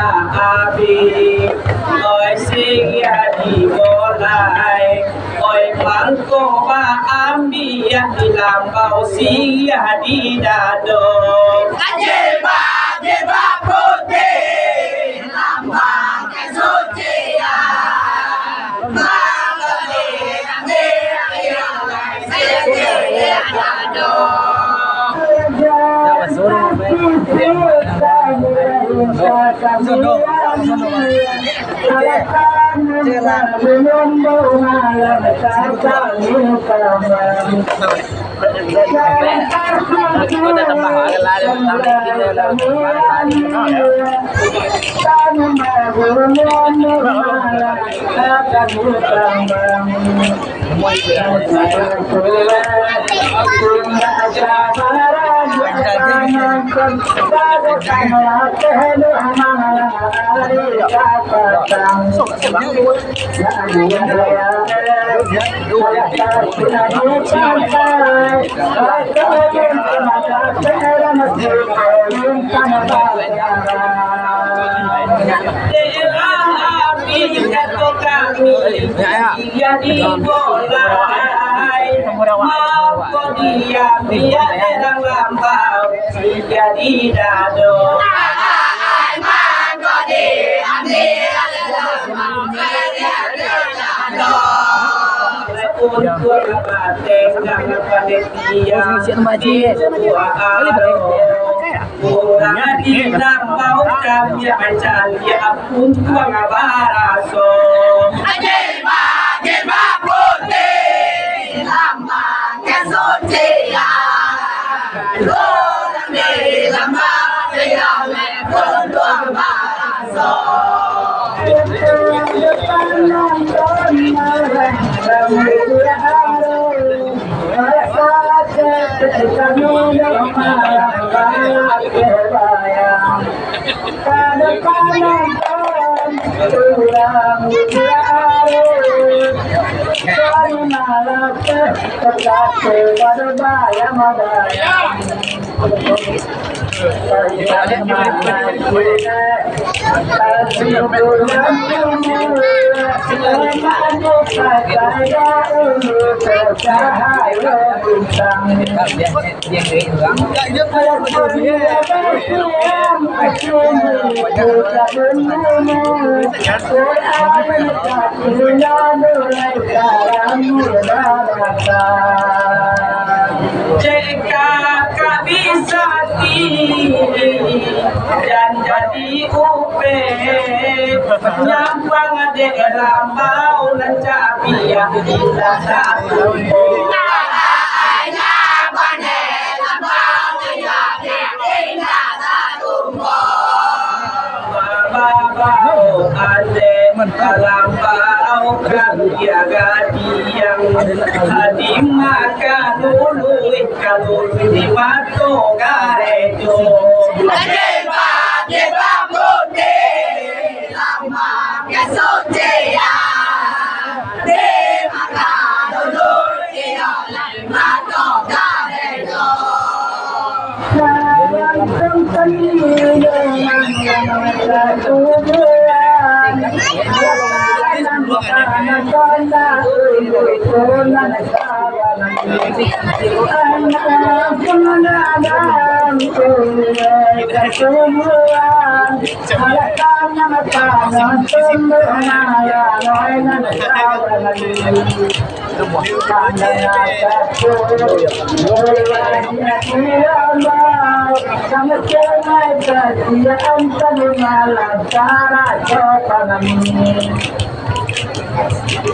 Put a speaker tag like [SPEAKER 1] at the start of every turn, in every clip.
[SPEAKER 1] api oi sing ya di bolai oi pangko ba ambi ya di lambau sing ya di dado
[SPEAKER 2] Jeba putih lambang kesucian jadi dado untuk bateng jangan panitia kurang dinam mau kami mencari pun tuang baraso Jeba putih lambang kesucian
[SPEAKER 1] jika kabisati dan jadi upe nyampang de lambau lancapi yang tidak satu lambau kan gadi yang di makan dulu kalau di mato garejo
[SPEAKER 2] Jeba putih lambang kesucian dimakan dulu oleh mata garejo.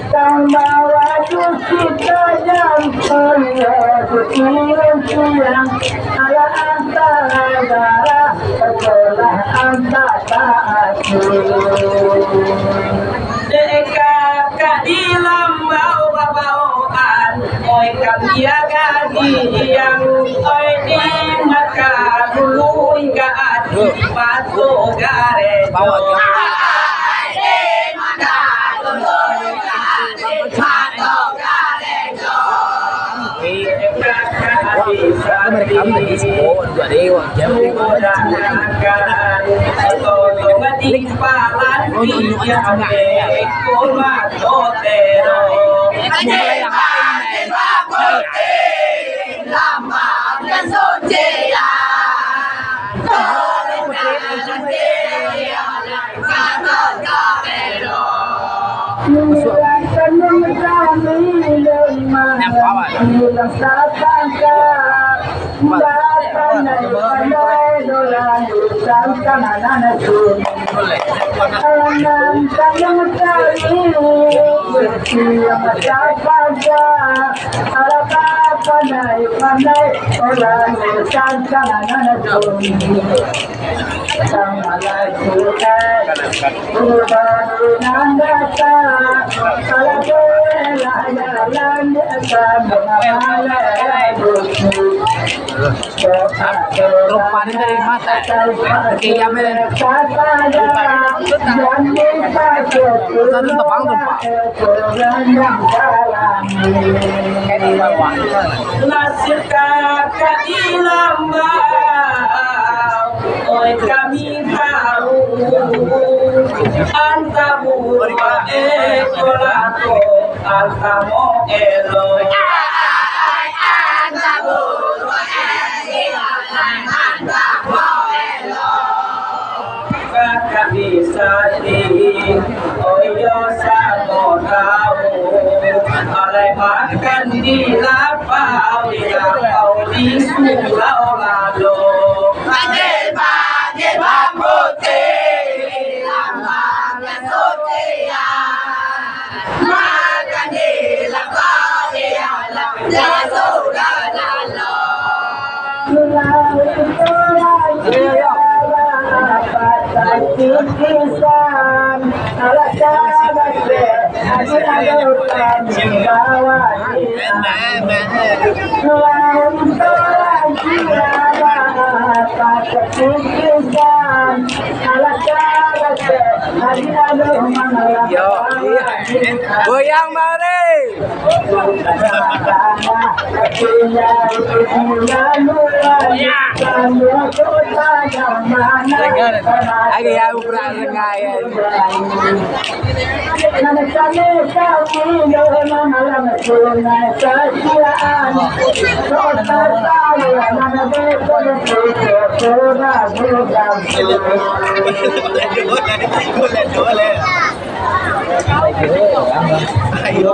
[SPEAKER 1] Tambawa kita yang yang ala antara darah sekolah antara aku Deka di lambau babauan oi kami gadi yang oi di maka dulu hingga adi batu garejo
[SPEAKER 3] mereka menjadi sebuah juga dewa jam
[SPEAKER 2] lama cái số chê à có lên cả là chê mà nó có về
[SPEAKER 3] Rupanin dari mata kaya men satu tepang tumpah kayak di bawah
[SPEAKER 1] nasib kakak ilambang oi kami tahu antamu ekolako antamu elo kakak bisa di oyo sama tahu alai makan di lapau di surau lalu
[SPEAKER 2] Pagi putih lama cái số chê à makan di lapau dia dia sudah lalu
[SPEAKER 3] yo goyang mari agak ya ukuran rengaya ayo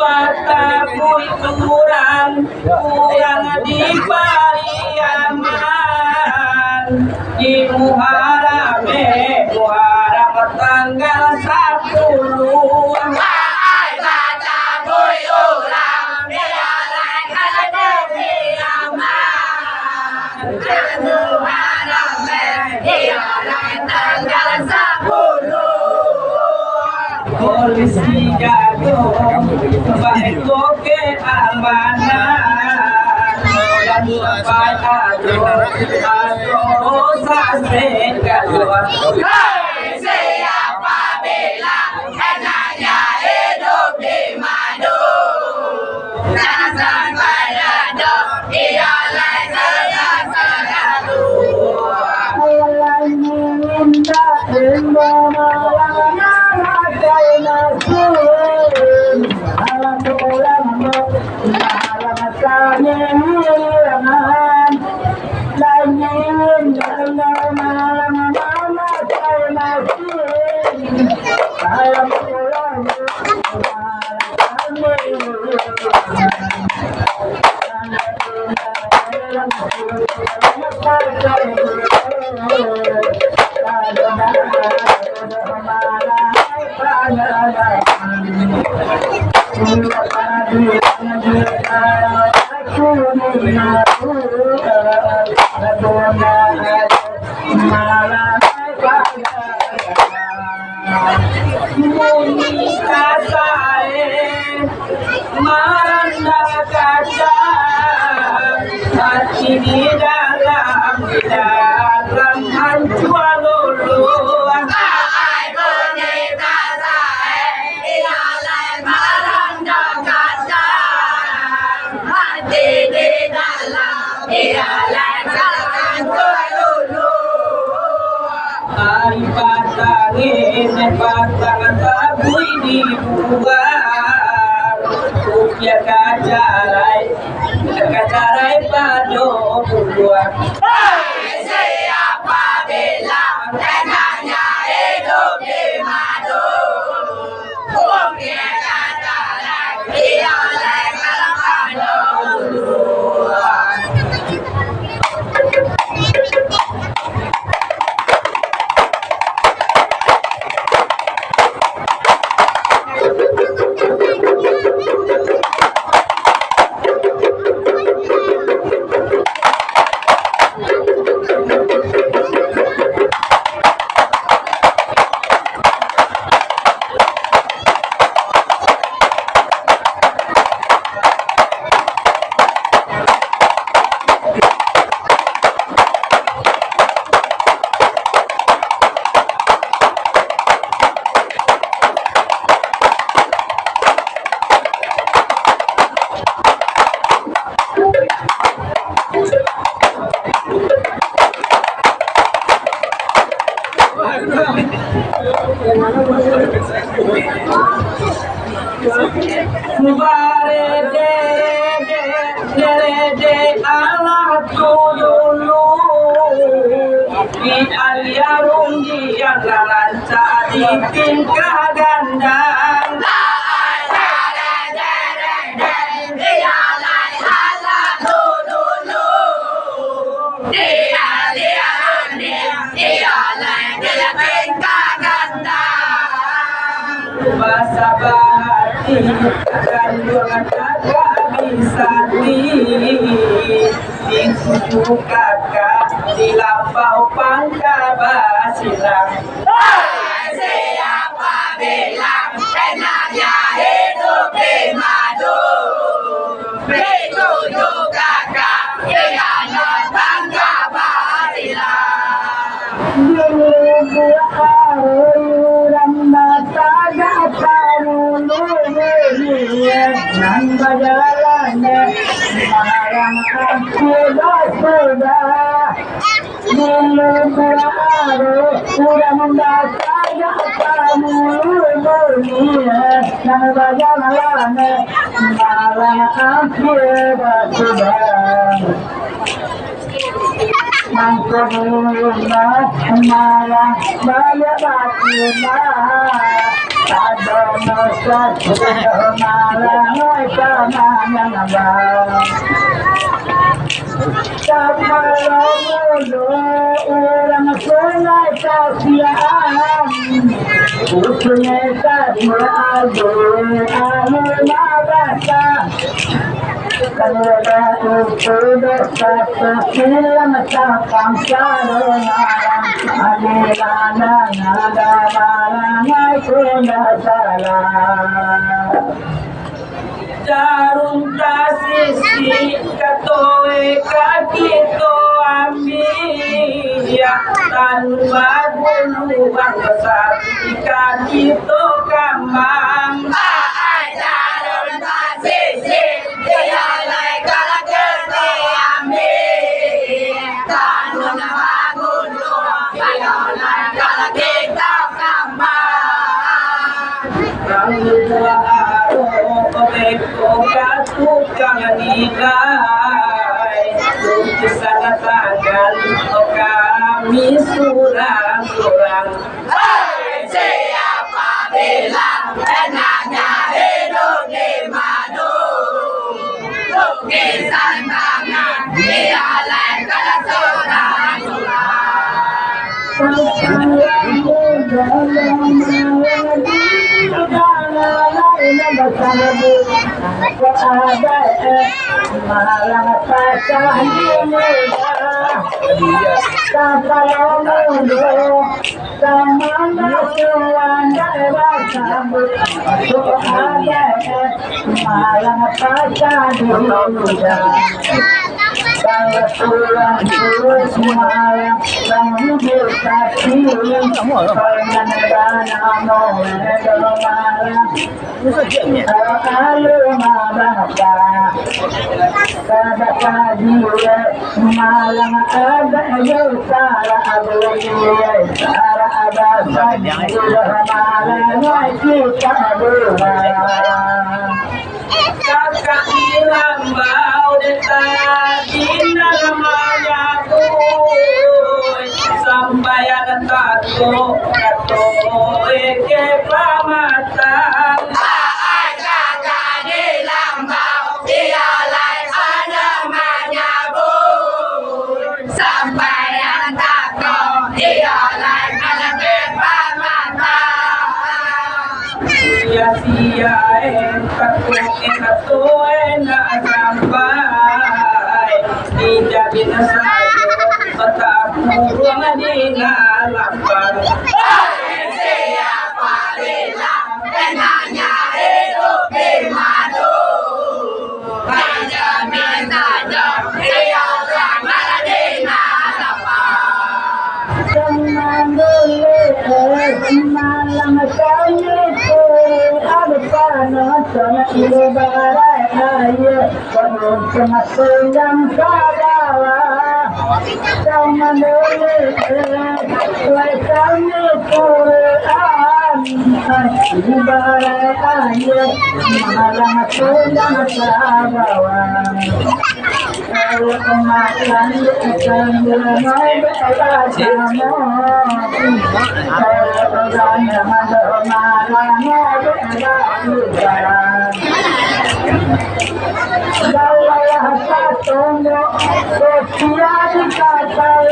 [SPEAKER 1] Bataku kurang di Pariaman Muharram tanggal 10.
[SPEAKER 2] Ai baca bui ulang dia lain kata kiriaman. Muharram dia lain tanggal 10.
[SPEAKER 1] Polisi jago baik ke amanah dan sampai atau sampai keluar.
[SPEAKER 2] Hei, siapa bilang enaknya hidup di madu? Jangan sampai ada ia lain satu.
[SPEAKER 1] Hati di dalam hancur lulu.
[SPEAKER 2] Ai bunyi kasai ia lain barang kaca. Hati di dalam ia lain barang lulu.
[SPEAKER 1] Ai patangin tabui di bubar. Upya kacarai pado buat.
[SPEAKER 2] Hei, siapa bilang enaknya hidup di madu? Mungkin kata ia lain kalau pado duluan.
[SPEAKER 1] Dere Allah dulu di aliarum dia lancar di tingkah gandang. Bahasa bahati akan berkata bisa di suku kakak di lampau pangka basilang.
[SPEAKER 2] Siapa bilang enaknya hidup di madu? Itu juga kak dengan bangga basilang.
[SPEAKER 1] Nan bajalannya marang aku sudah dulu beradu udah membaca kamu dunia nan bajalannya marang aku sudah Mangkuna malah banyak bakuna ada masak malah sama yang abang
[SPEAKER 2] Kalau orang sungai kasihan, usulnya kasih aduh mabasa. Kalau itu dosa silang sapang sarungan, adilana nada malangai kuda salah.
[SPEAKER 1] Jarum kasih katoe kakito ambil tanpa bulu bangsa kakito kamang.
[SPEAKER 2] Jarum kasih dia lai kalau kita ambil tanpa bulu dia lai kalau kita kamang.
[SPEAKER 1] Beko katukan nilai Lukisan tangan kami surang-surang.
[SPEAKER 2] Siapa bilang enaknya hidup di madu? Lukisan tangan dia lain kalau surang-surang.
[SPEAKER 1] Kakak hilang bau tadi namanya tuh sampai ada tato eke pamatan.
[SPEAKER 2] Kakak di lambau dia lain namanya bu sampai yang takut dia lain ada pamatan.
[SPEAKER 1] Sia-sia takut enak sampai dijadi saja petapur di ngalapan.
[SPEAKER 2] Siapa bilang enaknya hidup di madu? Hanya minta jauh dia orang ada di ngalapan. Jangan boleh malam kali itu ada panas sana ibarat air belum pernah sedang kabawa. Jangan boleh kami Quran ibarat air malam sedang kabawa. Kalau kemakan akan bermain bersama. Kalau jangan bermalam berjalan. Kalau satu sosial kapal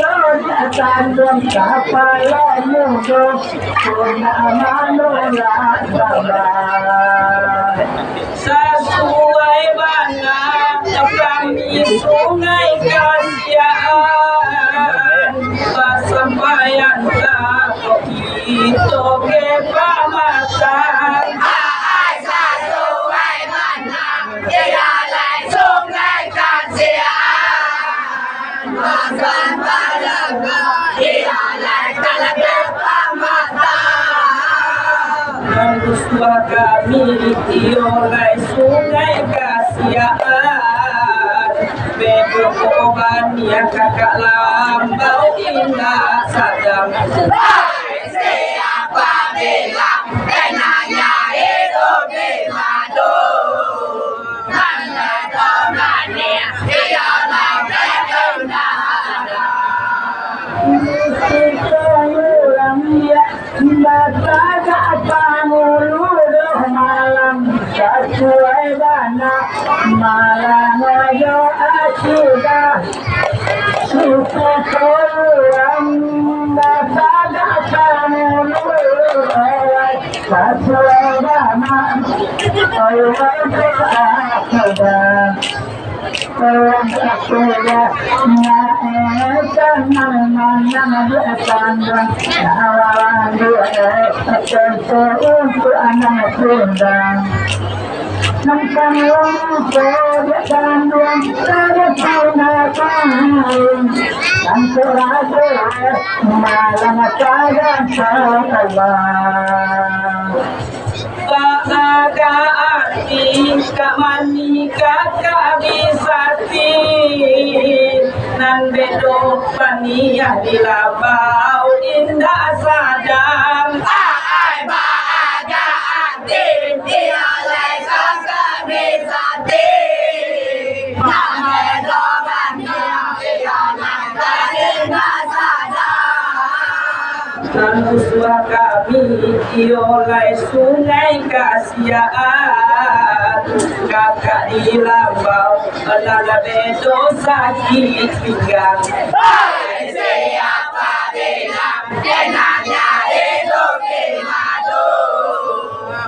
[SPEAKER 2] tandem kapal mudo punya manusia sabar.
[SPEAKER 1] Sesuai banget kami sungai kasihan pasampayan takut itu ke pamatan.
[SPEAKER 2] Sesuai mana dia lain sungai kasihan pasan padaku dia lain kalau kita mata.
[SPEAKER 1] Harus kami diolai sungai kasihan bego koban yang kakak lambau indah sadam.
[SPEAKER 2] Siapa bilang enaknya hidup di madu? Mana temannya dia lain malam sesuai na malangayo asida susu koruang nasada kanulu Pasulama Ayat Akada Akada Naetan Nama Tanda Nawan Atento untuk anak sundang Nangkang longso Kandung Terpunakan Dan terakhir Malam Kadang Salam
[SPEAKER 1] Kaagaati kamani kakabisati Nandedo paniya dilabau indah sadang
[SPEAKER 2] Ai baagaati dialai kakabisati Nandedo paniya dilabau indah
[SPEAKER 1] Tanuswa kami diolai sungai kasiaan Kakak di lambau adalah bedo sakit pinggang
[SPEAKER 2] Hai siapa bilang enaknya hidup di madu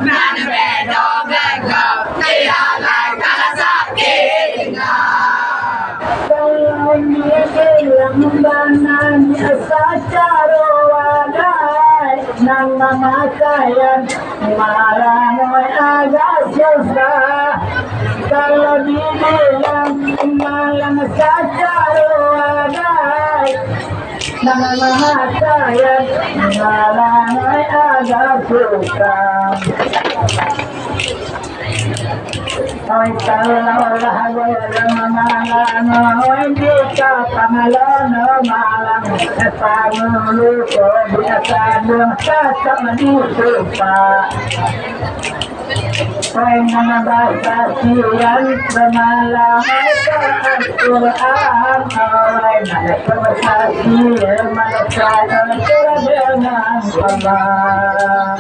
[SPEAKER 2] Nan bedo bego dialai karena sakit pinggang Kalau dia bilang bananya secara Nang mamatayan Marangoy agak susah Kalau dibilang malang sa jaruagay Nang mamatayan Marangoy agak susah Ay kalau lahaway lang mga hindi ka pangalono malang at panguluto di asadong sasamanito pa. Ay mga bata siyan lumalamay sa Al-Quran ay nalagpabasa siya malasalang tirabianan pabang.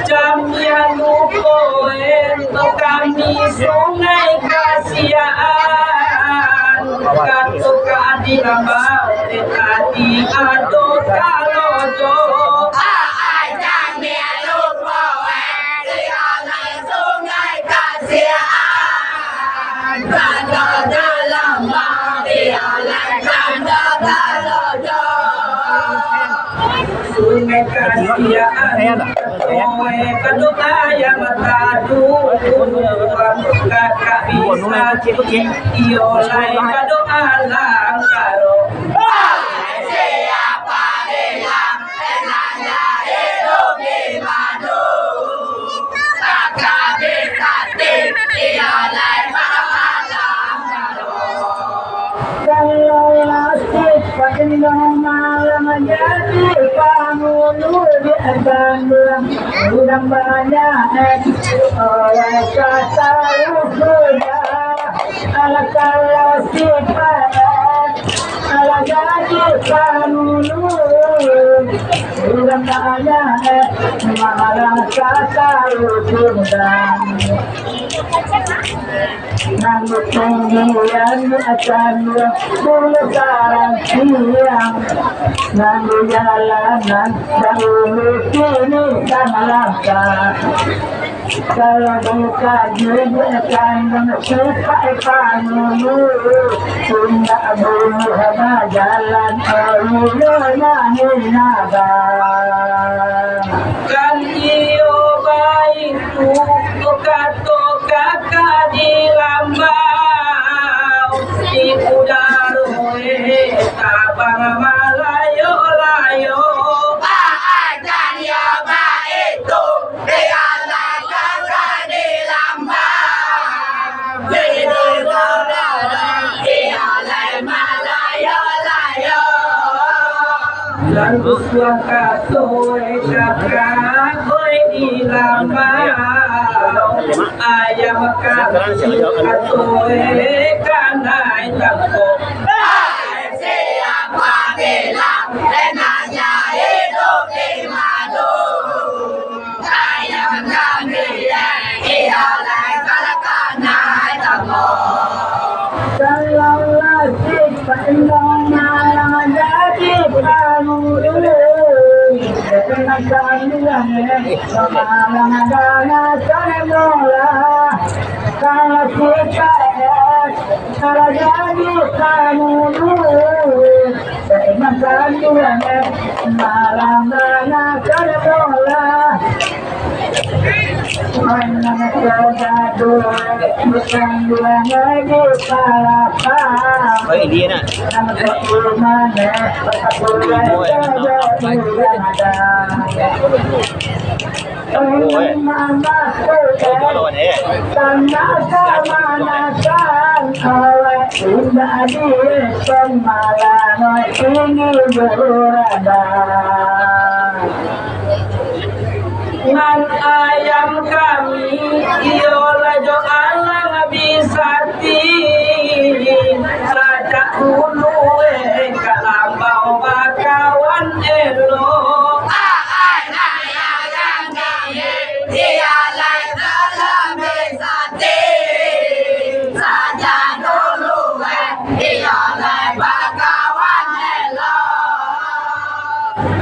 [SPEAKER 1] Jamnya lupo ento kami sungai kasiaan Kato keadilan bau tadi ado kalojo
[SPEAKER 2] Ai jamnya lupo dialai sungai kasiaan Kado dalam bau dialai kado kalojo
[SPEAKER 1] Sungai kasiaan Oe kado ayam tadu kakak bisa iolai kado alang karo
[SPEAKER 2] Siapa bilang enaknya hidup di madu Kakak bisa dialai malam Kalau lasik pakinang malam jadi panggulu di bandung Udang banyak oleh kata sudah Ala kalau si padat Ala jadi panggulu Udang banyak malam kata sudah Nanggut penggian akan Bulusaran siang Nanggut jalanan Dahulu kini sama langkah Kalau buka juga akan Mensupai panggulu Tunda bulu hama jalan Ayuhnya hinabang
[SPEAKER 1] Kan iyo baik tu kato kakak di lambau Di udaro tabang malayo layo
[SPEAKER 2] Paatan yoga itu dialai kakak di lambang Di udara dialai malayo-layo
[SPEAKER 1] Dan uswang kato kakak di lambau Ayam kami kato kanai tangkop
[SPEAKER 2] Siapa bilang enaknya hidup di madu Ayam kami dialai kalahkan Kalau kita kalau jadi kamu dulu, makan dua malam mana kerja mana kerja dua bukan dua lagi apa?
[SPEAKER 3] Oh ini nak.
[SPEAKER 2] Mana mama manakan awak sudah di semalam ini berada
[SPEAKER 1] Ngan ayam kami iola jo alang bisati sajak dulu kalambau bakawan elo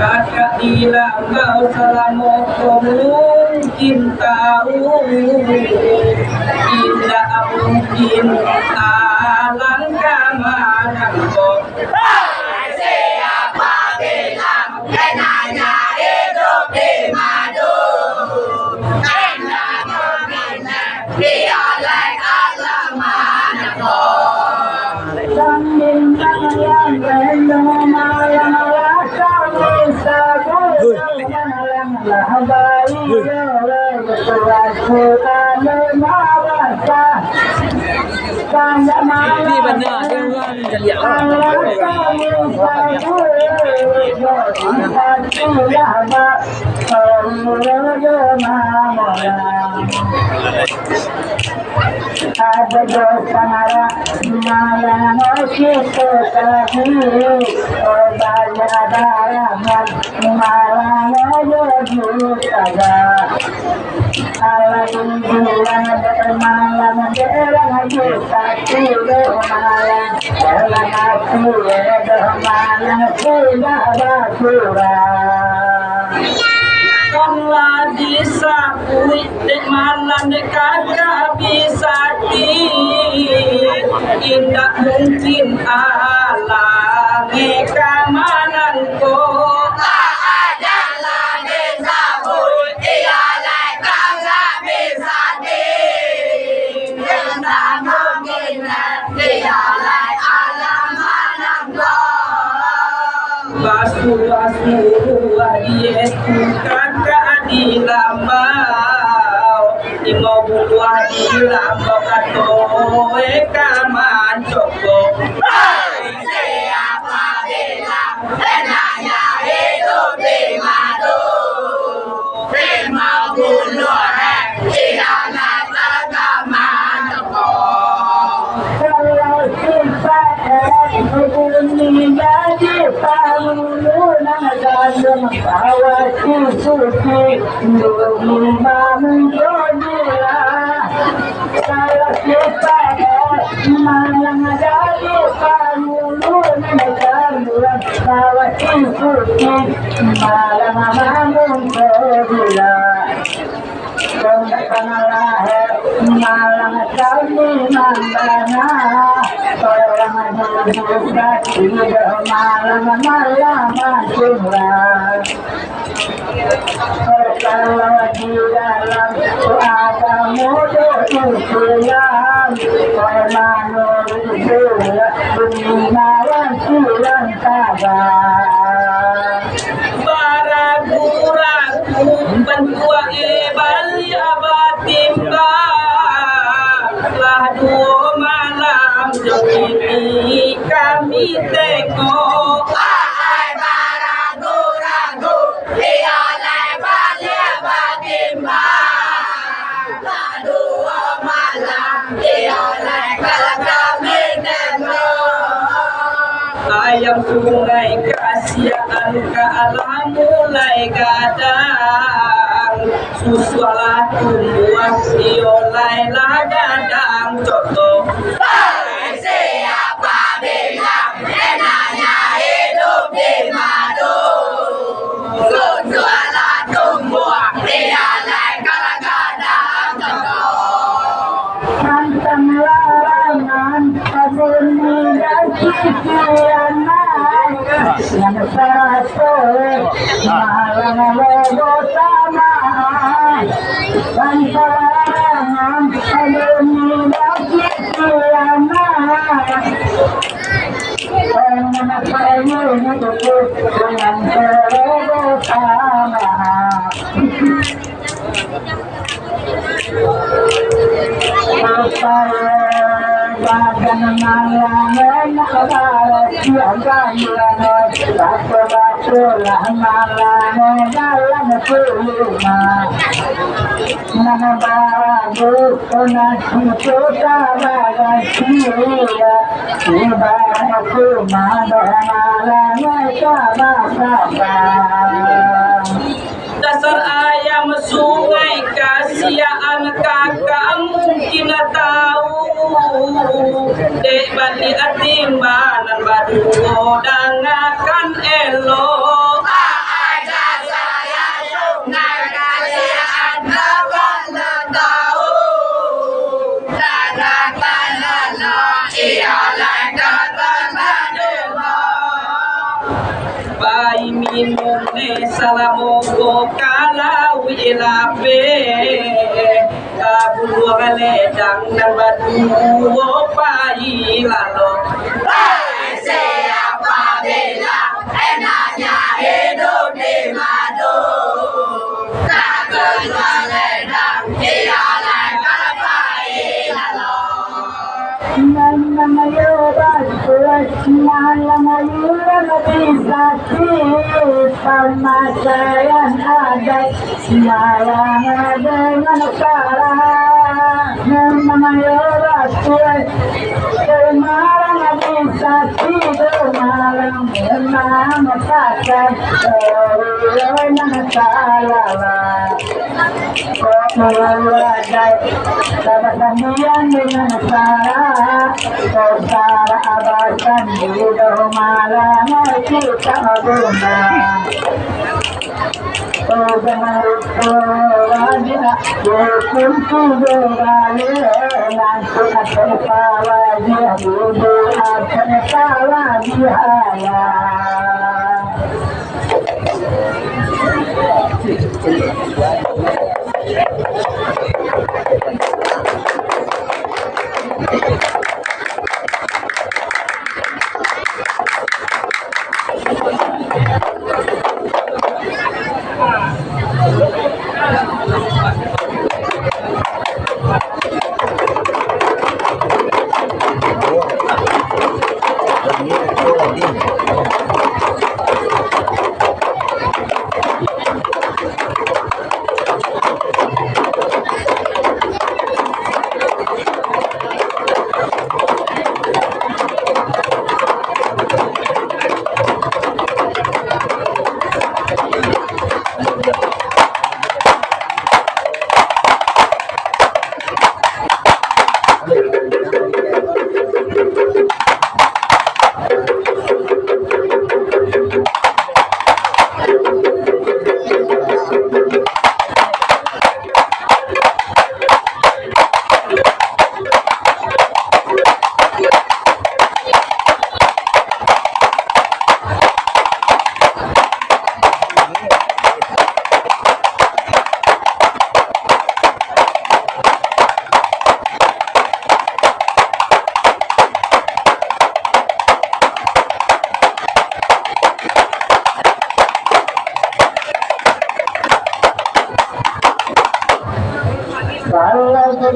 [SPEAKER 1] kakak bilang kau selama mungkin tahu tidak mungkin alangkah mana kau
[SPEAKER 2] siapa bilang enaknya hidup di madu enak begini biarlah Allah mana kau sambil yang penuh malam
[SPEAKER 3] Ini benar dia
[SPEAKER 2] ada dosa malam kita tadi banyak darangan malam saja kalau bulan malam derang kita tidur malam dalam hati malam sudah berkurang
[SPEAKER 1] Kala disakui dek malam dek kagak bisa tidak mungkin alang kamanan ko
[SPEAKER 2] adalah disabui ialah kagak bisa tidak mungkin ialah alamanam
[SPEAKER 1] basu-basu Yesu kakak di lambau Imau buah di lambau katoe kaman cokok
[SPEAKER 2] siapa bilang enaknya hidup di madu mau bunuh ialah tagaman kalau kita menjadi palunan dalam bawah suci kalau kita malam jadi palunan dalam bawah suci malam malam kami mandana orang hidup tidak malam curang kalau di dalam ada mudah usulan manusia bermalam curang kabar
[SPEAKER 1] ragu-ragu pentua bali abatimba lah dua malam jadi kami tengok
[SPEAKER 2] ragu-ragu ialah bali abatimba lah dua malam ialah kalau kami tengok
[SPEAKER 1] ayam sungai kasihan ke alam mulai gadang susualah tumbuhan diolai lah gadang contoh
[SPEAKER 2] siapa bilang enaknya hidup di madu susualah malang logo sama dan kalangan alumni Kiana dengan payung tutup dengan logo sama badan malang nakabarat siagang langoy bato-bato lang malang dalang tuluma nanabago ko na ito sa bagay siya iba ako madamalang sa masabang
[SPEAKER 1] dasar ayam sungai kasihan kakak mungkin tahu dek bani atimbanan badu godang akan elok
[SPEAKER 2] ada saya sungai kasihan kakak tahu dadakan lelah ialah kakak
[SPEAKER 1] Bai minum ne salamogo kala wilape kabulu gale dang dan batu pai lalo
[SPEAKER 2] siapa bilang enaknya hidup di madu takut meledang ialah kapai lalu Namayobat Namayuran Bisati Pamasayan adat Malang dengan sarang Namayobat Malang Bisati Malang dengan sarang dengan sarang Kau Sabasanian dengan sarang Saudara abasan di malang kita guna Jangan lupa wajah Yukun kudurali Nanti akan wajah Budu akan wajah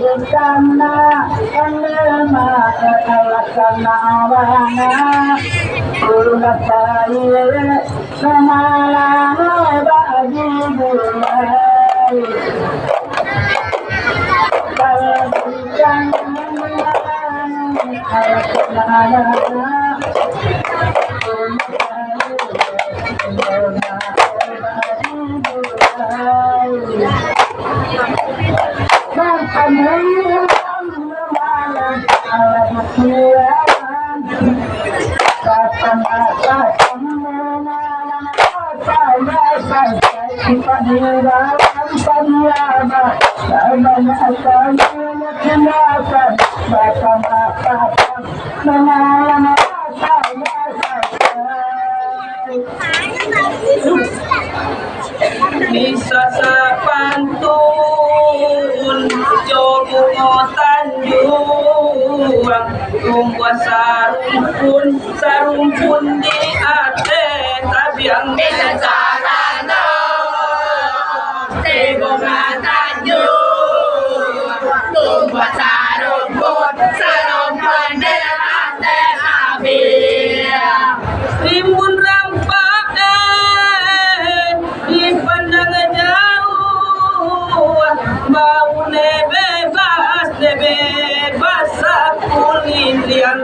[SPEAKER 2] Karena penerima kekalasan awana Ulat saya semalam bagi mulai Kalau bukan
[SPEAKER 1] bisa sapantun jogo ngotan juang tunggu sarung pun di ate tabiang
[SPEAKER 2] bisa sarana tego ngotan juang tunggu sarung pun di ate tabiang
[SPEAKER 1] rimbun rampak dipandang jauh mau bebas aku lilian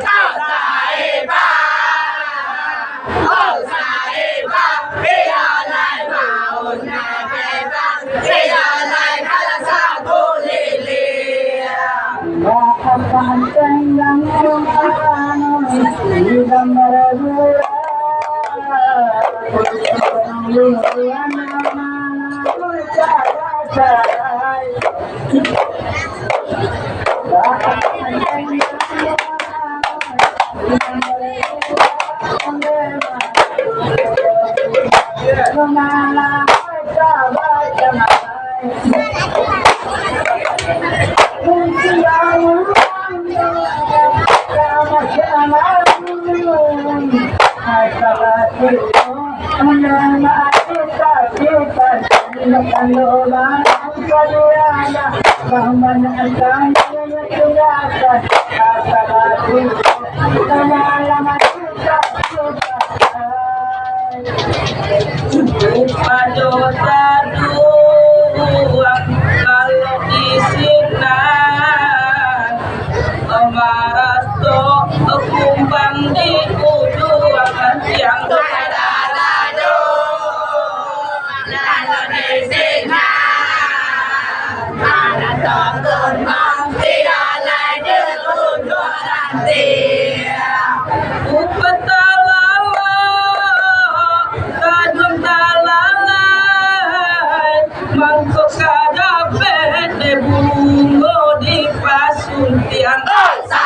[SPEAKER 1] Padota dua kalau isinan Amarato kumbang di uduan yang mangkok kada pete bungo di pasuntian Allah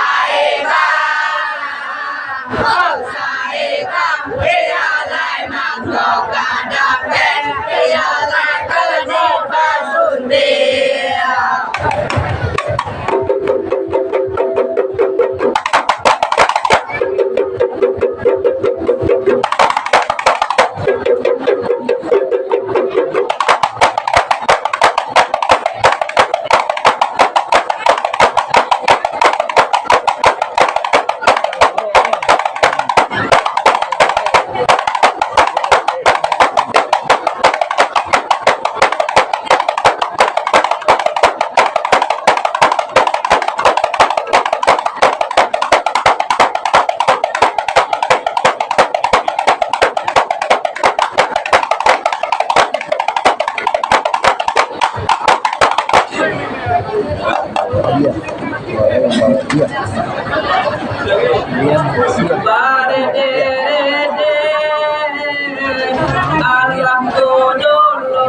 [SPEAKER 1] dodolo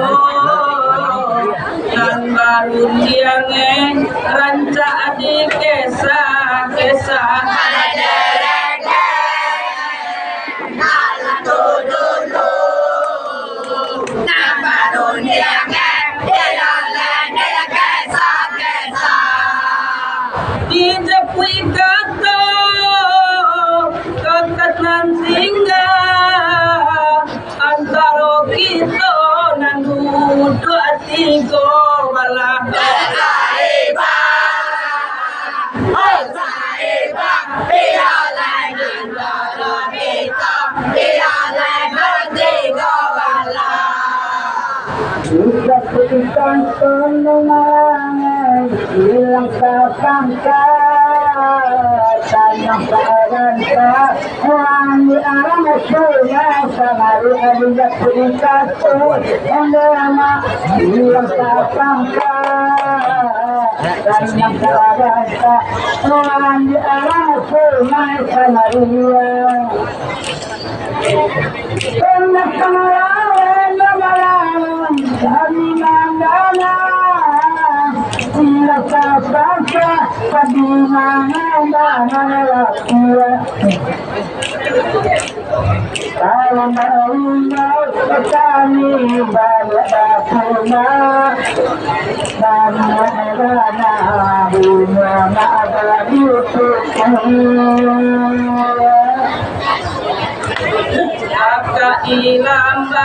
[SPEAKER 1] nan balun diange ranca di kesah
[SPEAKER 2] Allah dodolo nan balun diange
[SPEAKER 1] di jepui kata kekatan singgah antara kita nan dua tiga malah
[SPEAKER 4] Sudah berikan penenangan hilang sangka tanya paranta wangi alam suya samaru ada berikan penenangan hilang sangka tanya paranta wangi alam suya samaru kami balapuna Banana bunga nagalitu
[SPEAKER 1] Aka ilambau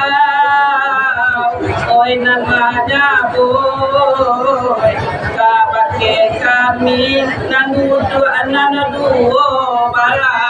[SPEAKER 1] oi namanya boy kabake kami nanudu ananu bala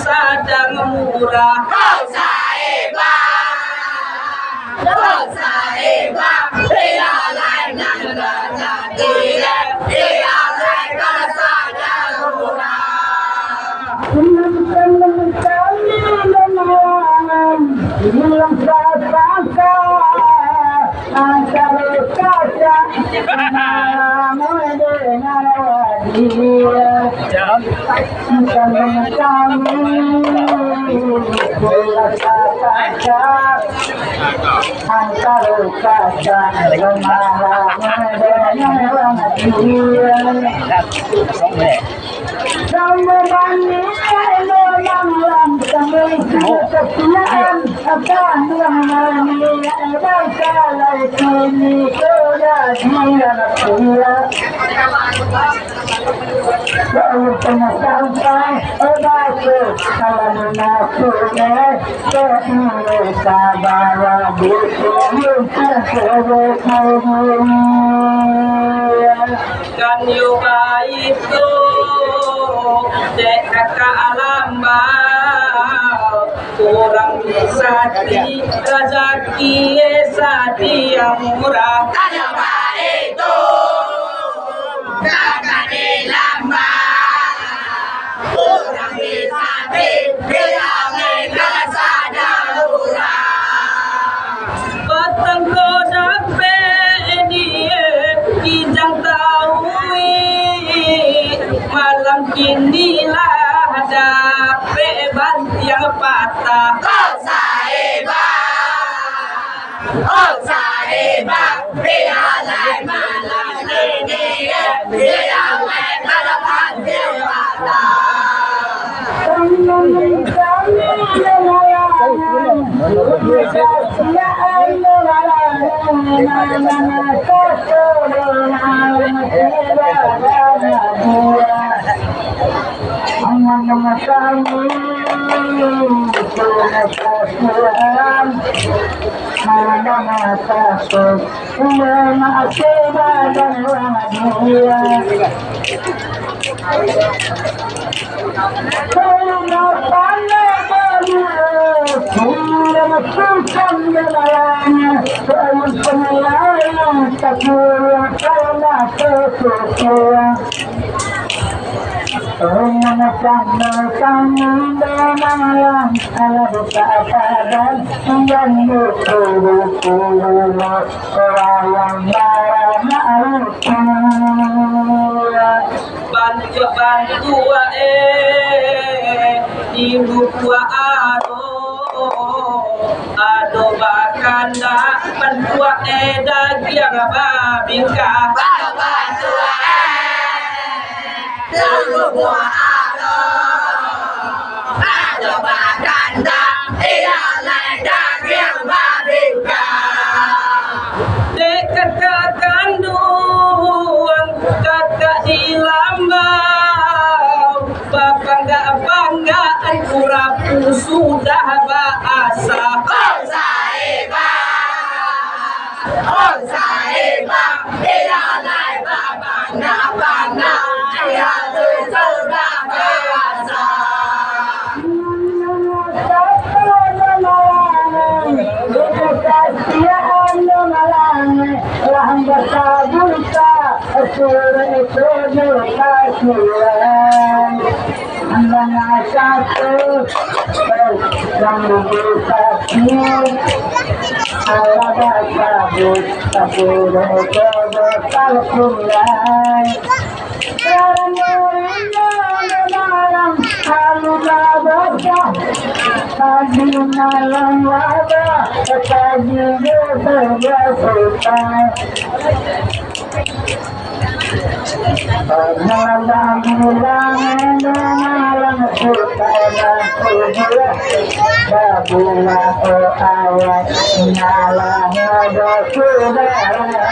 [SPEAKER 1] Sadang murah kau saeba dia lain dan dia lain kalau sadang murah
[SPEAKER 4] Hilang sasaka antara kaca mendengar wadiah kami bola kaca antara kaca mendengar wadiah sama bani lam kami kesian akan ramai kalau kini sudah dia kau pernah sampai obatku kalau menakutnya kau sabar
[SPEAKER 1] kan yoga itu dek kakak alambau kurang bisa di rezeki sadi yang murah kan yoga itu kakak dilambau kurang bisa di rezeki sadi murah petang kodape dia kijang malam kinilah dape yang patah oh saeba dia lain malam ini dia lain kalau panggil patah bantu ibu ado bakanda bantu dagiang babingka bantu ibu ado bakanda lain dagiang babingka dekat kandung kakak dilambau banggaan kurapu sudah bahasa oh saeba dia lain bangga dia sudah bahasa
[SPEAKER 4] Alaba sabut, sabut, kalkulai Karanurina namarang halulabasa Kadinalang wada Kadino terjasutai Pagnalang-ilangan namarang sutaran kubuya Babuwa o awat Inalang dosudaray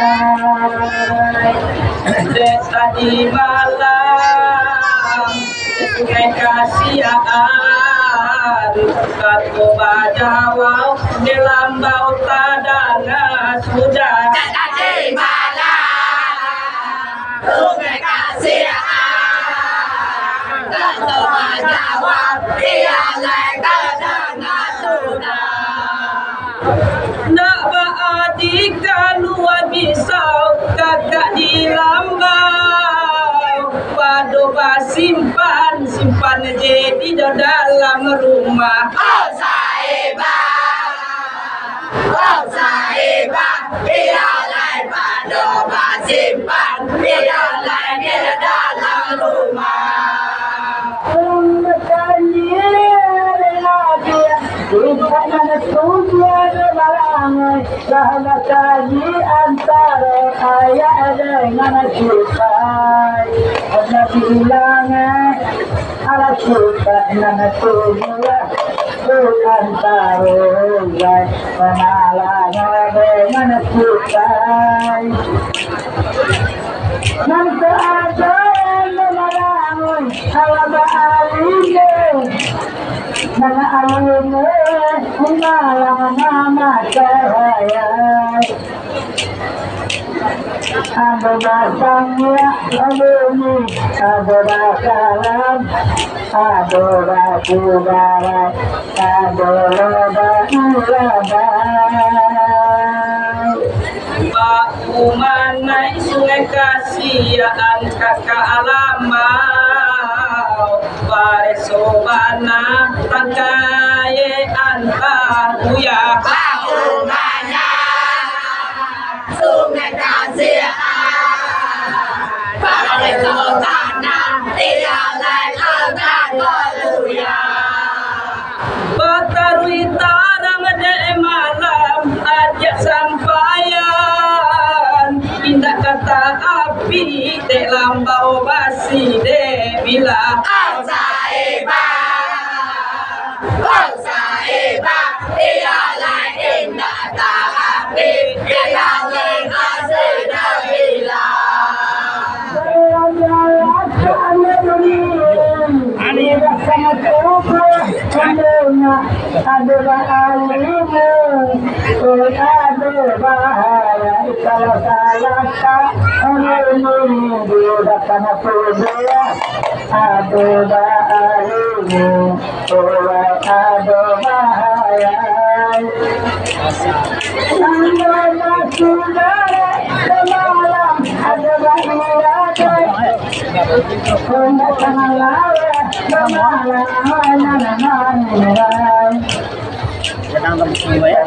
[SPEAKER 1] Tadi malam sungai kasihan Katu bajawau di lambau tadana sudah
[SPEAKER 2] Tadi malam sungai kasihan Katu bajawau di lambau tadana sudah
[SPEAKER 1] nak beradik luar bisau kakak di lambau padu simpan je di dalam rumah
[SPEAKER 2] Oh saibah biarlah pada simpan biarlah di dalam rumah
[SPEAKER 4] Kaji antara ayah dengan syukai Ada bilangan ala syukai dengan tujuan Bukan taruhan Penalanya dengan syukai Nanti ada yang melarang Ala ba'alini Nana alune Umalang nama cahaya Ada basangnya aluni Ada bakalan Ada bakudara Ada loba ulabai
[SPEAKER 1] Pak Umanai sungai kasihan kakak alamau Baresobana tangkaye antar buya
[SPEAKER 2] Bangunannya sungai kasihan Pada sultana biarlah angkat keluya
[SPEAKER 1] Batarui tarang de malam ajak sampaian Pindah kata api de lambau basi de bila
[SPEAKER 2] Oh saibah biarlah indah tapi biarlah kasih dan
[SPEAKER 4] adalah alimu ada bahaya kalau salah tak alimu bukan pula ada alimu ada bahaya anda saudara semalam ada bahaya anda sangat
[SPEAKER 3] Jangan lupa ya.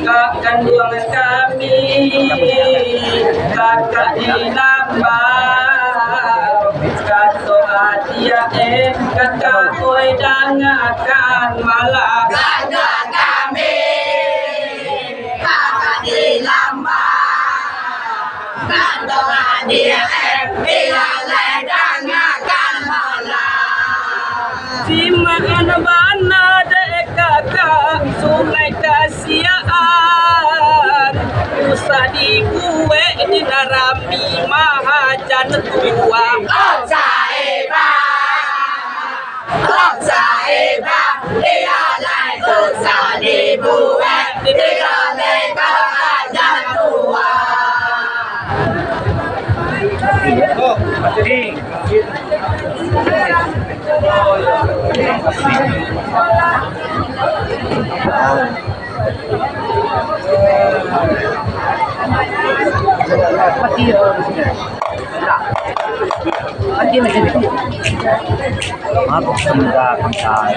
[SPEAKER 1] Kak kandung kami kakak di lambau kata dia kakak oi dangakan malam
[SPEAKER 2] Kakak kami kakak di lambang Kandungan dia biarlah dangakan malam
[SPEAKER 1] si makan bana dek kakak sungai kasihan usah di kue di narami mahajan tua
[SPEAKER 2] Oh saibah biarlah susah dibuat biarlah keadaan tua
[SPEAKER 3] Pati Maaf, semoga kontak.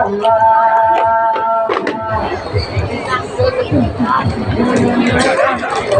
[SPEAKER 4] Allah